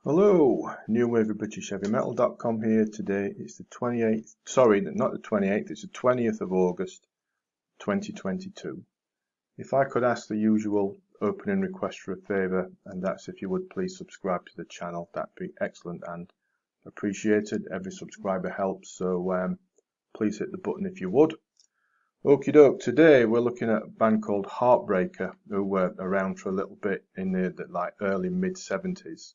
Hello, New Wave of British Heavy Metal.com here today. It's the 28th, sorry, not the 28th, it's the 20th of August 2022. If I could ask the usual opening request for a favour, and that's if you would please subscribe to the channel, that'd be excellent and appreciated. Every subscriber helps, so please hit the button if you would. Okie doke, today we're looking at a band called Heartbreaker, who were around for a little bit in the early mid-70s.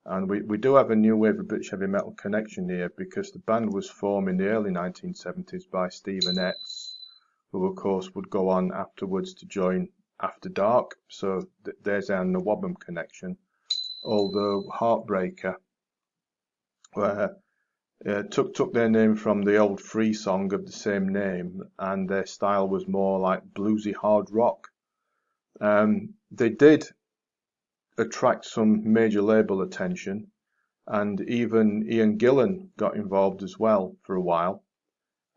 And we do have a new wave of British heavy metal connection here because the band was formed in the early 1970s by Steve Annetts, who of course would go on afterwards to join After Dark. So there's our Nawabum connection. Although Heartbreaker took their name from the old free song of the same name, and their style was more like bluesy hard rock. They did attract some major label attention, and even Ian Gillan got involved as well for a while.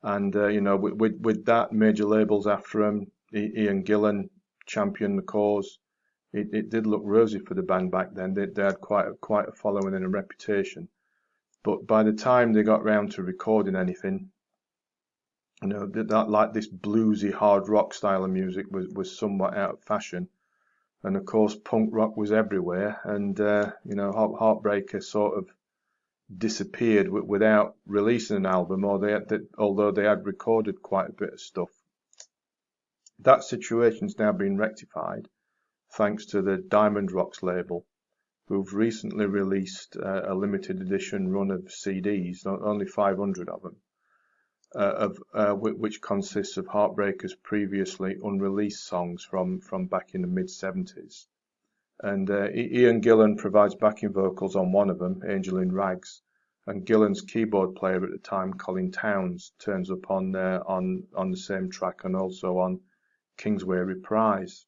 And with that, major labels after him, Ian Gillan championed the cause. It did look rosy for the band back then. They had quite a following and a reputation. But by the time they got round to recording anything, that like this bluesy hard rock style of music was somewhat out of fashion. And of course, punk rock was everywhere, and Heartbreaker sort of disappeared without releasing an album, although they had recorded quite a bit of stuff. That situation's now been rectified, thanks to the Diamond Rocks label, who've recently released a limited edition run of CDs, only 500 of them, which consists of Heartbreaker's previously unreleased songs from back in the mid-70s. And Ian Gillan provides backing vocals on one of them, Angel in Rags, and Gillan's keyboard player at the time, Colin Towns, turns up on the same track and also on Kingsway Reprise.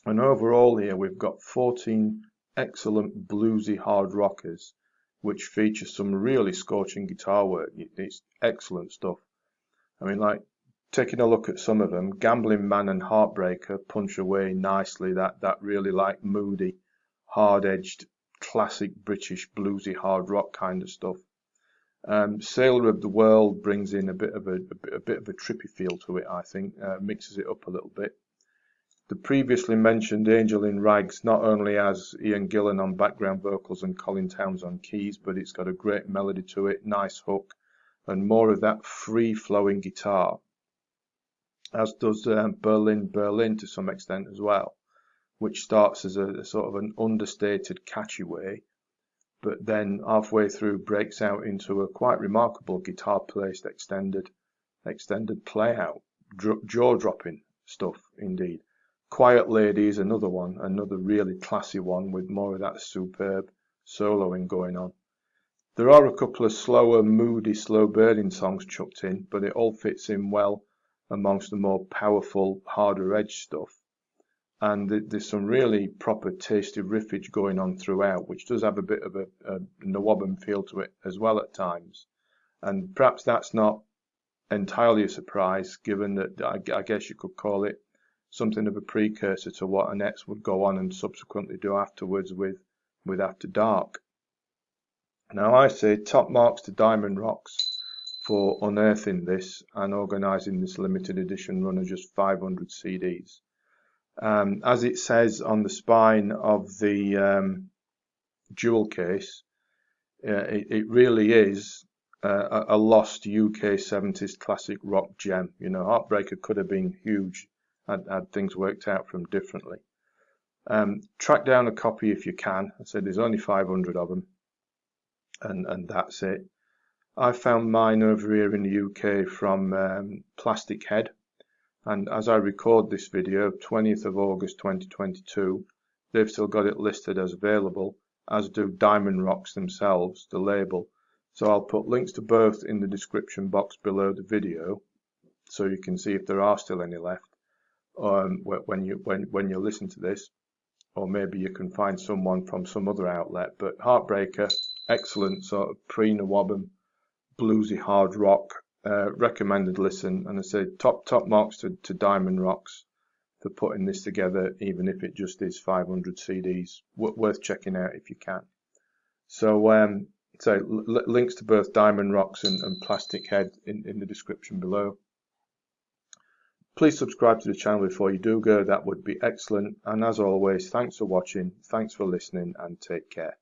And overall here we've got 14 excellent bluesy hard rockers, which feature some really scorching guitar work. It's excellent stuff. I mean, like, taking a look at some of them, Gambling Man and Heartbreaker punch away nicely that really like moody, hard-edged, classic British bluesy hard rock kind of stuff. Sailor of the World brings in a bit of a trippy feel to it, I think, mixes it up a little bit. The previously mentioned Angel in Rags not only has Ian Gillan on background vocals and Colin Towns on keys, but it's got a great melody to it, nice hook, and more of that free-flowing guitar, as does Berlin Berlin to some extent as well, which starts as a sort of an understated, catchy way, but then halfway through breaks out into a quite remarkable guitar-placed extended play-out, jaw-dropping stuff indeed. Quiet Lady is another really classy one with more of that superb soloing going on. There are a couple of slower, moody, slow-burning songs chucked in, but it all fits in well amongst the more powerful, harder edge stuff. And there's some really proper, tasty riffage going on throughout, which does have a bit of a Nawabum feel to it as well at times. And perhaps that's not entirely a surprise, given that I guess you could call it something of a precursor to what Annetts would go on and subsequently do afterwards with After Dark. Now I say top marks to Diamond Rocks for unearthing this and organising this limited edition run of just 500 CDs. As it says on the spine of the jewel case, it really is a lost UK 70s classic rock gem. Heartbreaker could have been huge had things worked out for them differently. Track down a copy if you can. I said there's only 500 of them, and that's it. I found mine over here in the UK from Plastic Head, and as I record this video, 20th of August 2022, they've still got it listed as available, as do Diamond Rocks themselves, the label. So I'll put links to both in the description box below the video, so you can see if there are still any left when you listen to this, or maybe you can find someone from some other outlet. But Heartbreaker, excellent sort of pre-Nawabum bluesy hard rock, recommended listen, and I say top marks to Diamond Rocks. for putting this together, even if it just is 500 CDs. Worth checking out if you can. So, links to both Diamond Rocks and Plastic Head in the description below. Please subscribe to the channel before you do go, that would be excellent. And as always, thanks for watching, thanks for listening, and take care.